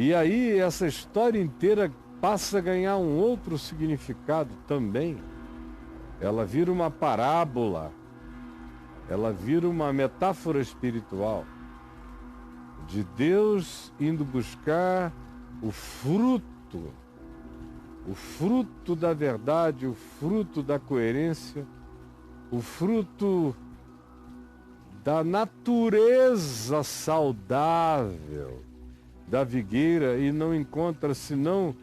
E aí essa história inteira passa a ganhar um outro significado também. Ela vira uma parábola, ela vira uma metáfora espiritual de Deus indo buscar o fruto da verdade, o fruto da coerência, o fruto da natureza saudável da figueira, e não encontra senão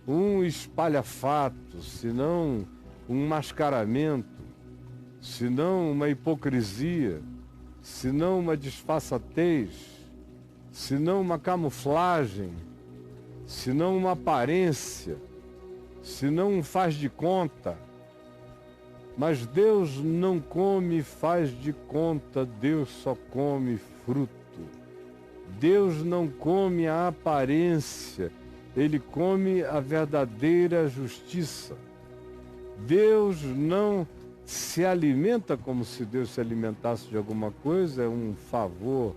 um espalhafato, senão um mascaramento, senão uma hipocrisia, senão uma disfarçatez, senão uma camuflagem, senão uma aparência, senão um faz de conta. Mas Deus não come faz de conta, Deus só come fruto. Deus não come a aparência, Ele come a verdadeira justiça. Deus não se alimenta como se Deus se alimentasse de alguma coisa. É um favor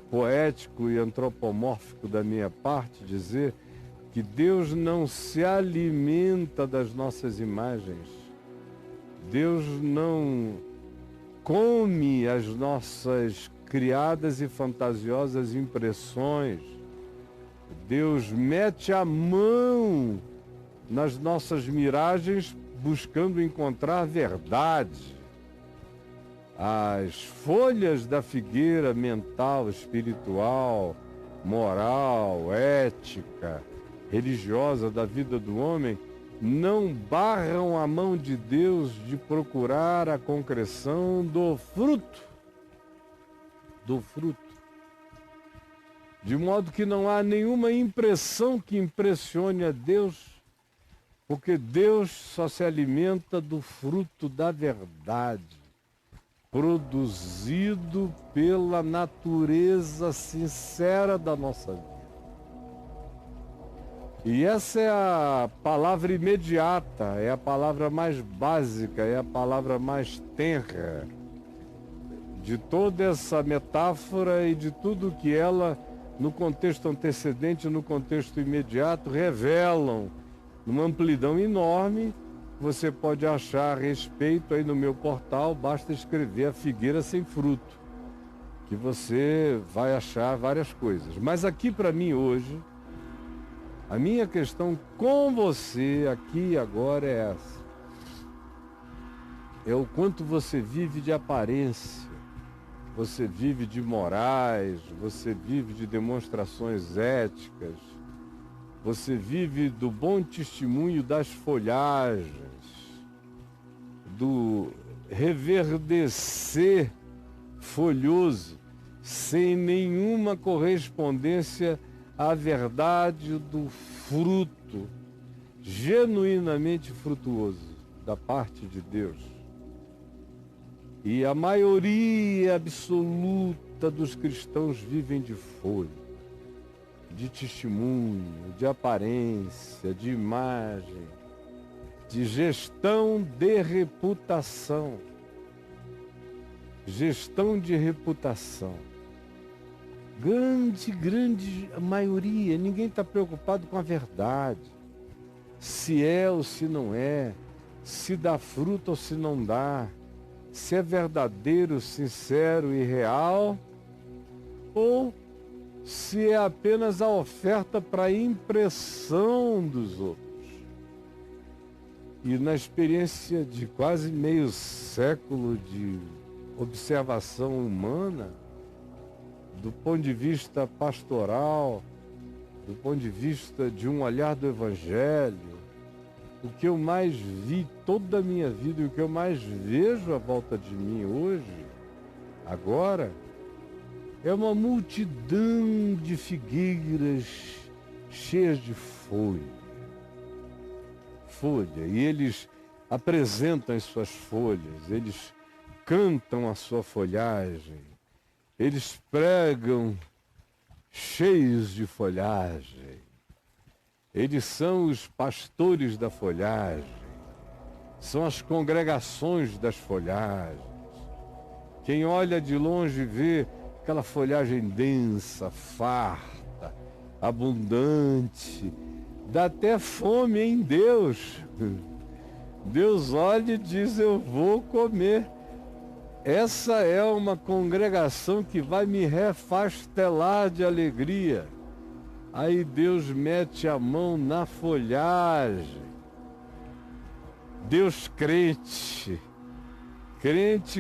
poético e antropomórfico da minha parte dizer que Deus não se alimenta das nossas imagens. Deus não come as nossas criadas e fantasiosas impressões. Deus mete a mão nas nossas miragens buscando encontrar verdade. As folhas da figueira mental, espiritual, moral, ética, religiosa da vida do homem não barram a mão de Deus de procurar a concreção do fruto. De modo que não há nenhuma impressão que impressione a Deus, porque Deus só se alimenta do fruto da verdade, produzido pela natureza sincera da nossa vida. E essa é a palavra imediata, é a palavra mais básica, é a palavra mais tenra de toda essa metáfora e de tudo que ela, no contexto antecedente, no contexto imediato, revelam numa amplidão enorme. Você pode achar a respeito aí no meu portal, basta escrever a figueira sem fruto, que você vai achar várias coisas. Mas aqui para mim hoje, a minha questão com você aqui e agora é essa. É o quanto você vive de aparência, você vive de morais, você vive de demonstrações éticas, você vive do bom testemunho das folhagens, do reverdecer folhoso, sem nenhuma correspondência à verdade do fruto genuinamente frutuoso da parte de Deus. E a maioria absoluta dos cristãos vivem de folha, de testemunho, de aparência, de imagem, de gestão de reputação. Gestão de reputação. Grande maioria, ninguém está preocupado com a verdade. Se é ou se não é, se dá fruto ou se não dá, se é verdadeiro, sincero e real, ou se é apenas a oferta para impressão dos outros. E na experiência de quase meio século de observação humana, do ponto de vista pastoral, do ponto de vista de um olhar do Evangelho, o que eu mais vi toda a minha vida e o que eu mais vejo à volta de mim hoje, agora, é uma multidão de figueiras cheias de folha. E eles apresentam as suas folhas, eles cantam a sua folhagem, eles pregam cheios de folhagem. Eles são os pastores da folhagem, são as congregações das folhagens. Quem olha de longe vê aquela folhagem densa, farta, abundante, dá até fome em Deus. Deus olha e diz: eu vou comer. Essa é uma congregação que vai me refastelar de alegria. Aí Deus mete a mão na folhagem. Deus crente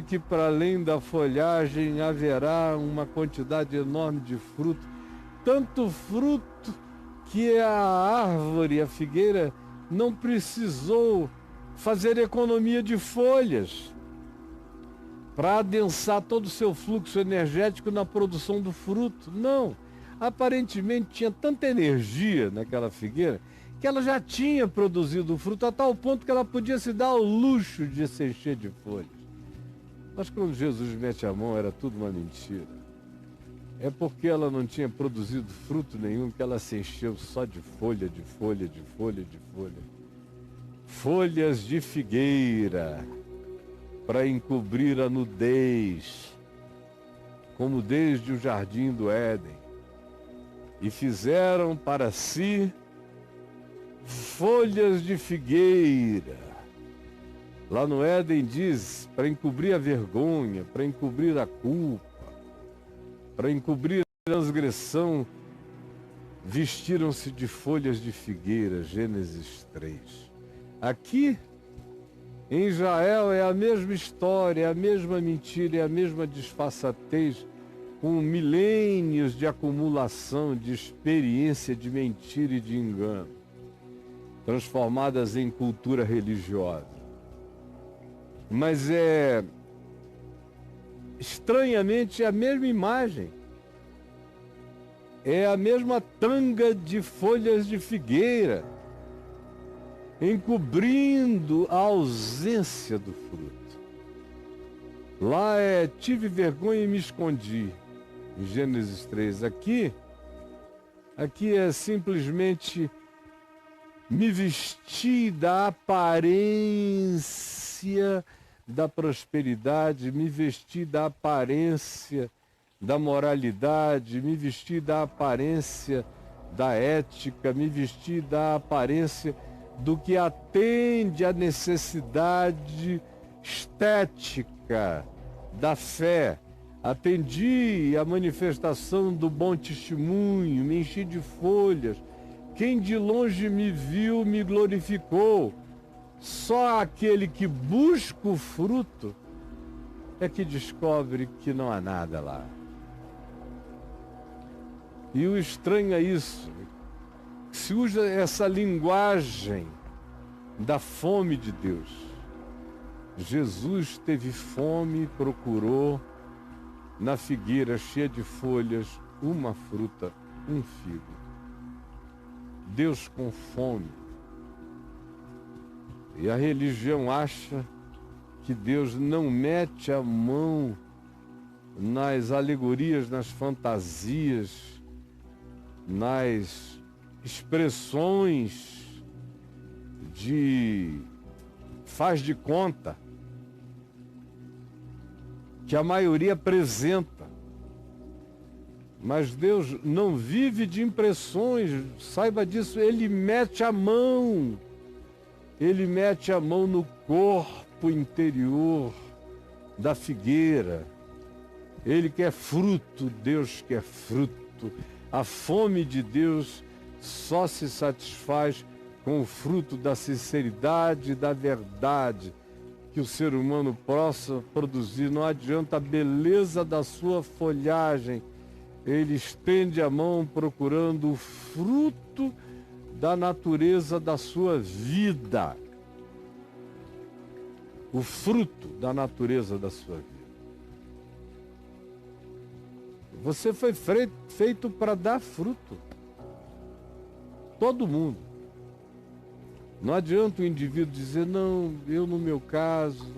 que para além da folhagem haverá uma quantidade enorme de fruto, tanto fruto que a árvore, a figueira, não precisou fazer economia de folhas para adensar todo o seu fluxo energético na produção do fruto. Não, aparentemente tinha tanta energia naquela figueira que ela já tinha produzido o fruto a tal ponto que ela podia se dar ao luxo de se encher de folhas. Mas quando Jesus mete a mão, era tudo uma mentira. É porque ela não tinha produzido fruto nenhum que ela se encheu só de folha, de folha, de folha, de folha. Folhas de figueira para encobrir a nudez, como desde o jardim do Éden. E fizeram para si folhas de figueira. Lá no Éden diz, para encobrir a vergonha, para encobrir a culpa, para encobrir a transgressão, vestiram-se de folhas de figueira, Gênesis 3. Aqui, em Israel, é a mesma história, é a mesma mentira, é a mesma disfarçatez, com milênios de acumulação, de experiência de mentira e de engano, transformadas em cultura religiosa. Mas estranhamente, a mesma imagem. É a mesma tanga de folhas de figueira, encobrindo a ausência do fruto. Lá tive vergonha e me escondi, em Gênesis 3. Aqui é simplesmente me vestir da aparência da prosperidade, me vestir da aparência da moralidade, me vestir da aparência da ética, me vestir da aparência do que atende à necessidade estética da fé. Atendi à manifestação do bom testemunho, me enchi de folhas. Quem de longe me viu, me glorificou. Só aquele que busca o fruto é que descobre que não há nada lá. E o estranho é isso, se usa essa linguagem da fome de Deus. Jesus teve fome e procurou na figueira cheia de folhas uma fruta, um figo. Deus com fome. E a religião acha que Deus não mete a mão nas alegorias, nas fantasias, nas expressões de faz de conta que a maioria apresenta. Mas Deus não vive de impressões, saiba disso. Ele mete a mão no corpo interior da figueira. Ele quer fruto, Deus quer fruto. A fome de Deus só se satisfaz com o fruto da sinceridade e da verdade que o ser humano possa produzir. Não adianta a beleza da sua folhagem. Ele estende a mão procurando o fruto da natureza da sua vida. O fruto da natureza da sua vida. Você foi feito para dar fruto. Todo mundo. Não adianta o indivíduo dizer, não, eu no meu caso,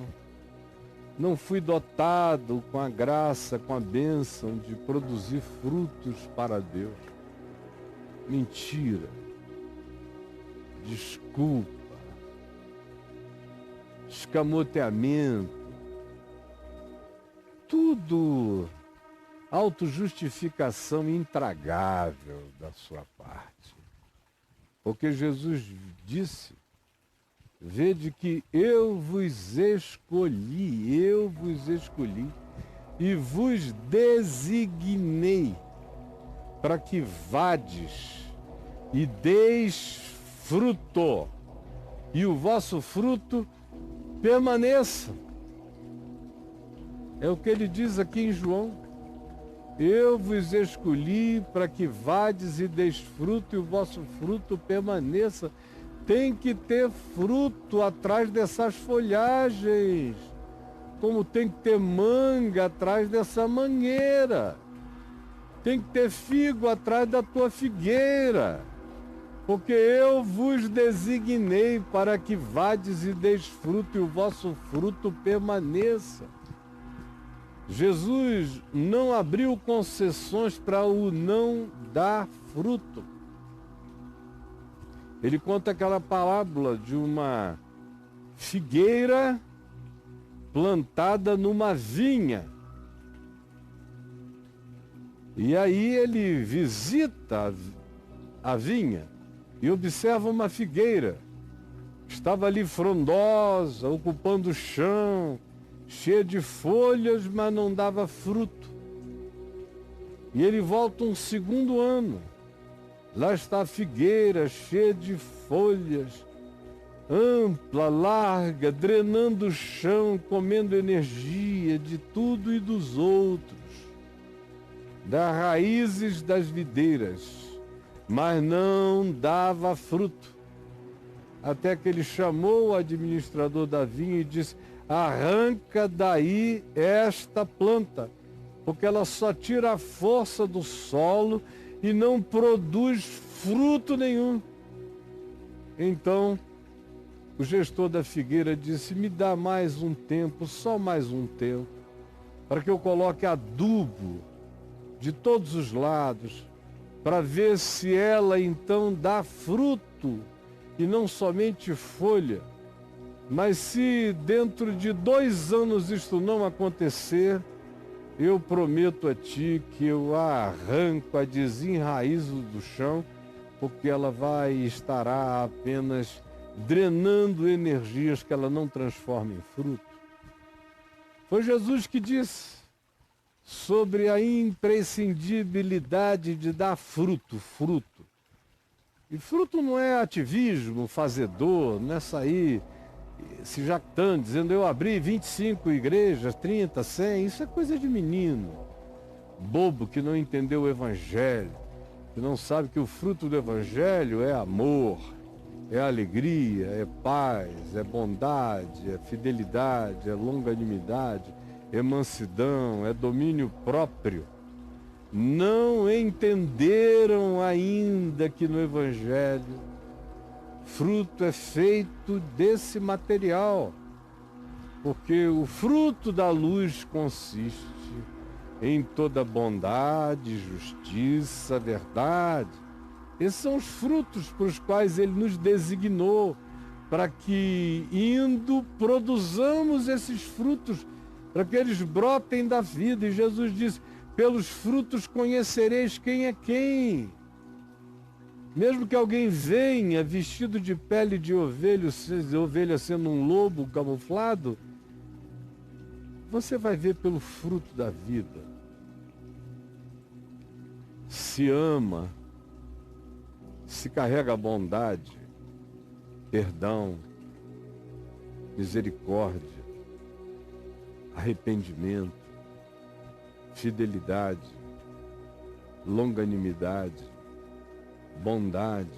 não fui dotado com a graça, com a bênção de produzir frutos para Deus. Mentira. Desculpa. Escamoteamento. Tudo autojustificação intragável da sua parte. parte. Porque Jesus disse: vede que eu vos escolhi e vos designei para que vades e deis fruto, e o vosso fruto permaneça. É o que ele diz aqui em João. Eu vos escolhi para que vades e deis fruto, e o vosso fruto permaneça. Tem que ter fruto atrás dessas folhagens, como tem que ter manga atrás dessa mangueira. Tem que ter figo atrás da tua figueira. Porque eu vos designei para que vades e deis fruto, e o vosso fruto permaneça. Jesus não abriu concessões para o não dar fruto. Ele conta aquela parábola de uma figueira plantada numa vinha. E aí ele visita a vinha e observa uma figueira. Estava ali frondosa, ocupando o chão, cheia de folhas, mas não dava fruto. E ele volta um segundo ano. Lá está a figueira, cheia de folhas, ampla, larga, drenando o chão, comendo energia de tudo e dos outros, das raízes das videiras, mas não dava fruto. Até que ele chamou o administrador da vinha e disse: arranca daí esta planta, porque ela só tira a força do solo e não produz fruto nenhum. Então, o gestor da figueira disse: me dá mais um tempo, só mais um tempo, para que eu coloque adubo de todos os lados, para ver se ela então dá fruto, e não somente folha. Mas se dentro de 2 anos isto não acontecer, eu prometo a ti que eu a arranco, a desenraizo do chão, porque ela estará apenas drenando energias que ela não transforma em fruto. Foi Jesus que disse sobre a imprescindibilidade de dar fruto. E fruto não é ativismo fazedor, não é sair se jactando, dizendo eu abri 25 igrejas, 30, 100, isso é coisa de menino, bobo que não entendeu o evangelho, que não sabe que o fruto do evangelho é amor, é alegria, é paz, é bondade, é fidelidade, é longanimidade, é mansidão, é domínio próprio. Não entenderam ainda que no evangelho fruto é feito desse material, porque o fruto da luz consiste em toda bondade, justiça, verdade. Esses são os frutos para os quais ele nos designou, para que indo produzamos esses frutos, para que eles brotem da vida. E Jesus disse: pelos frutos conhecereis quem é quem. Mesmo que alguém venha vestido de pele de ovelha sendo um lobo camuflado, você vai ver pelo fruto da vida. Se ama, se carrega bondade, perdão, misericórdia, arrependimento, fidelidade, longanimidade, bondade,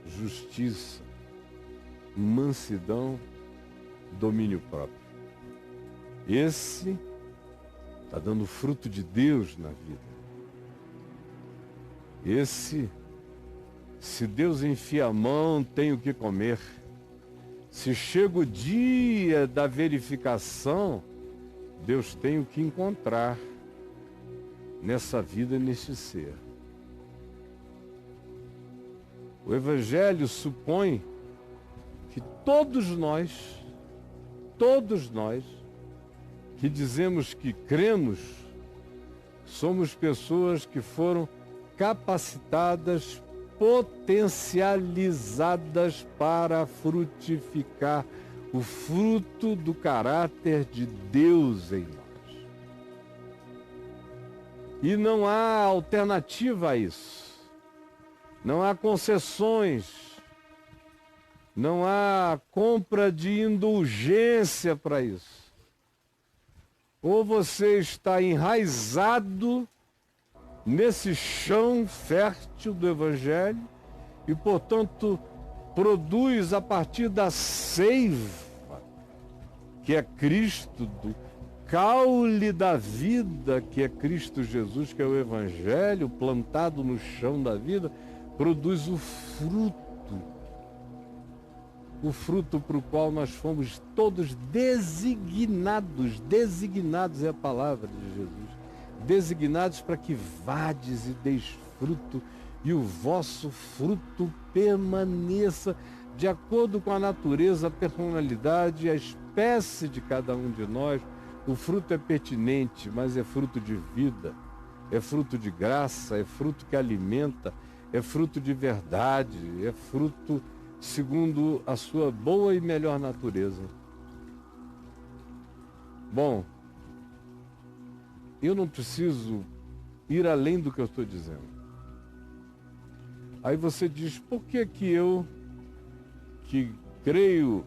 justiça, mansidão, domínio próprio. Esse está dando fruto de Deus na vida. Esse, se Deus enfia a mão, tem o que comer. Se chega o dia da verificação, Deus tem o que encontrar nessa vida, neste ser. O Evangelho supõe que todos nós que dizemos que cremos, somos pessoas que foram capacitadas, potencializadas para frutificar o fruto do caráter de Deus em nós. E não há alternativa a isso. Não há concessões. Não há compra de indulgência para isso. Ou você está enraizado nesse chão fértil do Evangelho e, portanto, produz a partir da seiva, que é Cristo, do caule da vida, que é Cristo Jesus, que é o Evangelho, plantado no chão da vida, produz o fruto para o qual nós fomos todos designados é a palavra de Jesus, designados para que vades e deis fruto, e o vosso fruto permaneça de acordo com a natureza, a personalidade, a espécie de cada um de nós. O fruto é pertinente, mas é fruto de vida, é fruto de graça, é fruto que alimenta, é fruto de verdade, é fruto segundo a sua boa e melhor natureza. Bom, eu não preciso ir além do que eu estou dizendo. Aí você diz, por que eu, que creio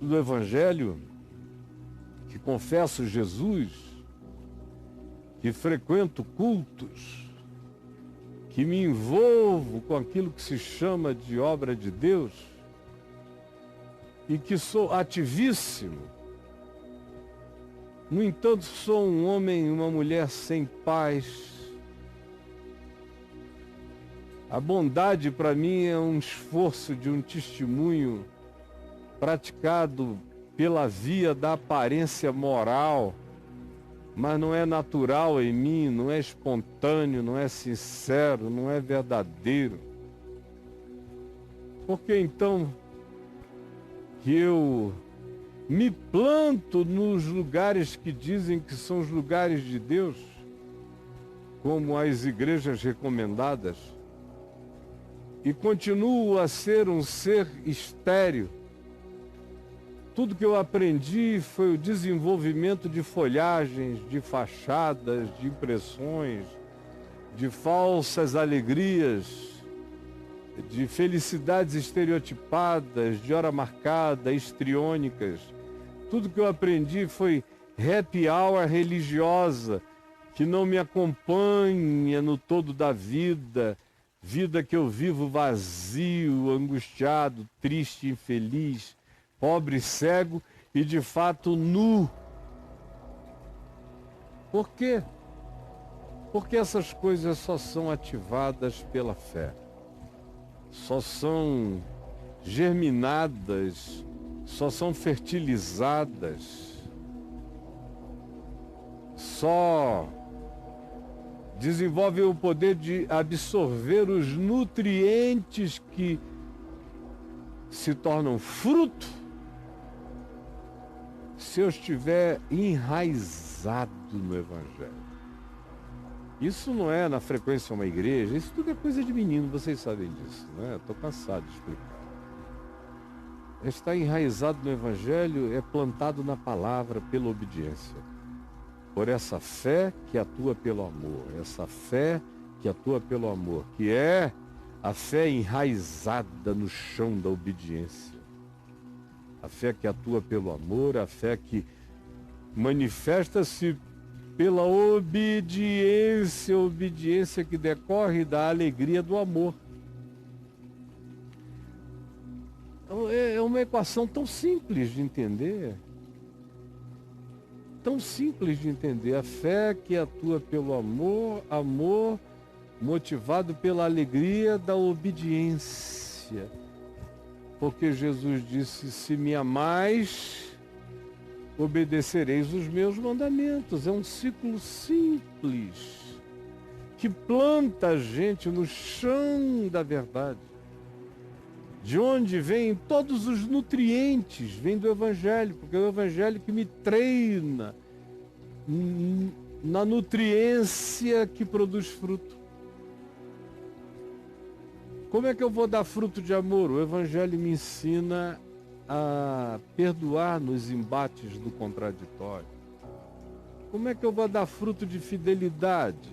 no Evangelho, que confesso Jesus, que frequento cultos, que me envolvo com aquilo que se chama de obra de Deus e que sou ativíssimo, no entanto sou um homem e uma mulher sem paz? A bondade para mim é um esforço de um testemunho praticado pela via da aparência moral, mas não é natural em mim, não é espontâneo, não é sincero, não é verdadeiro. Por que então que eu me planto nos lugares que dizem que são os lugares de Deus, como as igrejas recomendadas, e continuo a ser um ser estéril? Tudo que eu aprendi foi o desenvolvimento de folhagens, de fachadas, de impressões, de falsas alegrias, de felicidades estereotipadas, de hora marcada, histriônicas. Tudo que eu aprendi foi happy hour religiosa, que não me acompanha no todo da vida, vida que eu vivo vazio, angustiado, triste, infeliz, pobre, cego e de fato nu. Por quê? Porque essas coisas só são ativadas pela fé, só são germinadas, só são fertilizadas, só desenvolvem o poder de absorver os nutrientes que se tornam fruto se eu estiver enraizado no Evangelho. Isso não é na frequência a uma igreja, isso tudo é coisa de menino, vocês sabem disso, né? Estou cansado de explicar. Estar enraizado no Evangelho é plantado na palavra pela obediência, por essa fé que atua pelo amor, essa fé que atua pelo amor, que é a fé enraizada no chão da obediência. A fé que atua pelo amor, a fé que manifesta-se pela obediência, obediência que decorre da alegria do amor. É uma equação tão simples de entender. Tão simples de entender. A fé que atua pelo amor, amor motivado pela alegria da obediência. Porque Jesus disse, se me amais, obedecereis os meus mandamentos. É um ciclo simples, que planta a gente no chão da verdade, de onde vêm todos os nutrientes, vem do Evangelho, porque é o Evangelho que me treina na nutriência que produz fruto. Como é que eu vou dar fruto de amor? O Evangelho me ensina a perdoar nos embates do contraditório. Como é que eu vou dar fruto de fidelidade?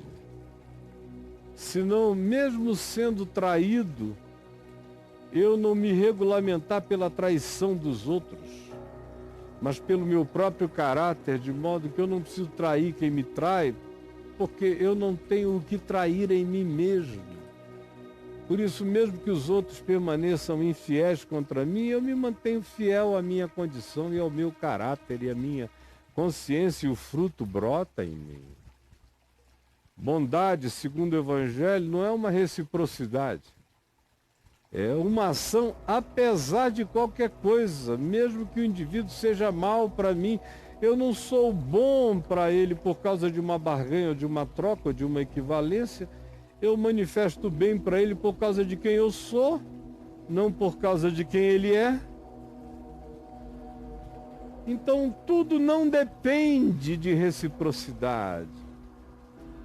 Senão, mesmo sendo traído, eu não me regulamentar pela traição dos outros, mas pelo meu próprio caráter, de modo que eu não preciso trair quem me trai, porque eu não tenho o que trair em mim mesmo. Por isso, mesmo que os outros permaneçam infiéis contra mim, eu me mantenho fiel à minha condição e ao meu caráter e à minha consciência, e o fruto brota em mim. Bondade, segundo o Evangelho, não é uma reciprocidade. É uma ação apesar de qualquer coisa, mesmo que o indivíduo seja mal para mim. Eu não sou bom para ele por causa de uma barganha, ou de uma troca, ou de uma equivalência. Eu manifesto bem para ele por causa de quem eu sou, não por causa de quem ele é. Então tudo não depende de reciprocidade.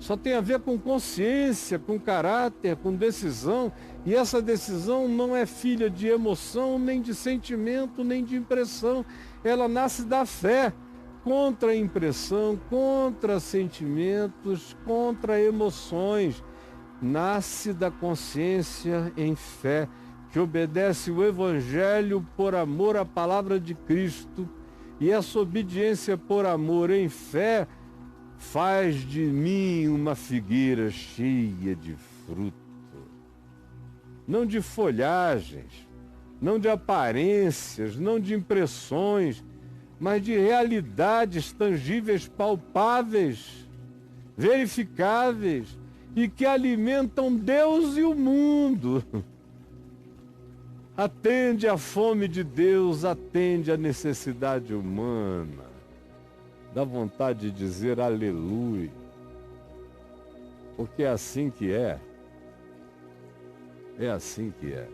Só tem a ver com consciência, com caráter, com decisão. E essa decisão não é filha de emoção, nem de sentimento, nem de impressão. Ela nasce da fé, contra a impressão, contra sentimentos, contra emoções. Nasce da consciência em fé, que obedece o Evangelho por amor à palavra de Cristo. E essa obediência por amor em fé faz de mim uma figueira cheia de fruto. Não de folhagens, não de aparências, não de impressões, mas de realidades tangíveis, palpáveis, verificáveis e que alimentam Deus e o mundo. Atende à fome de Deus, atende à necessidade humana. Dá vontade de dizer aleluia, porque é assim que é. É assim que é.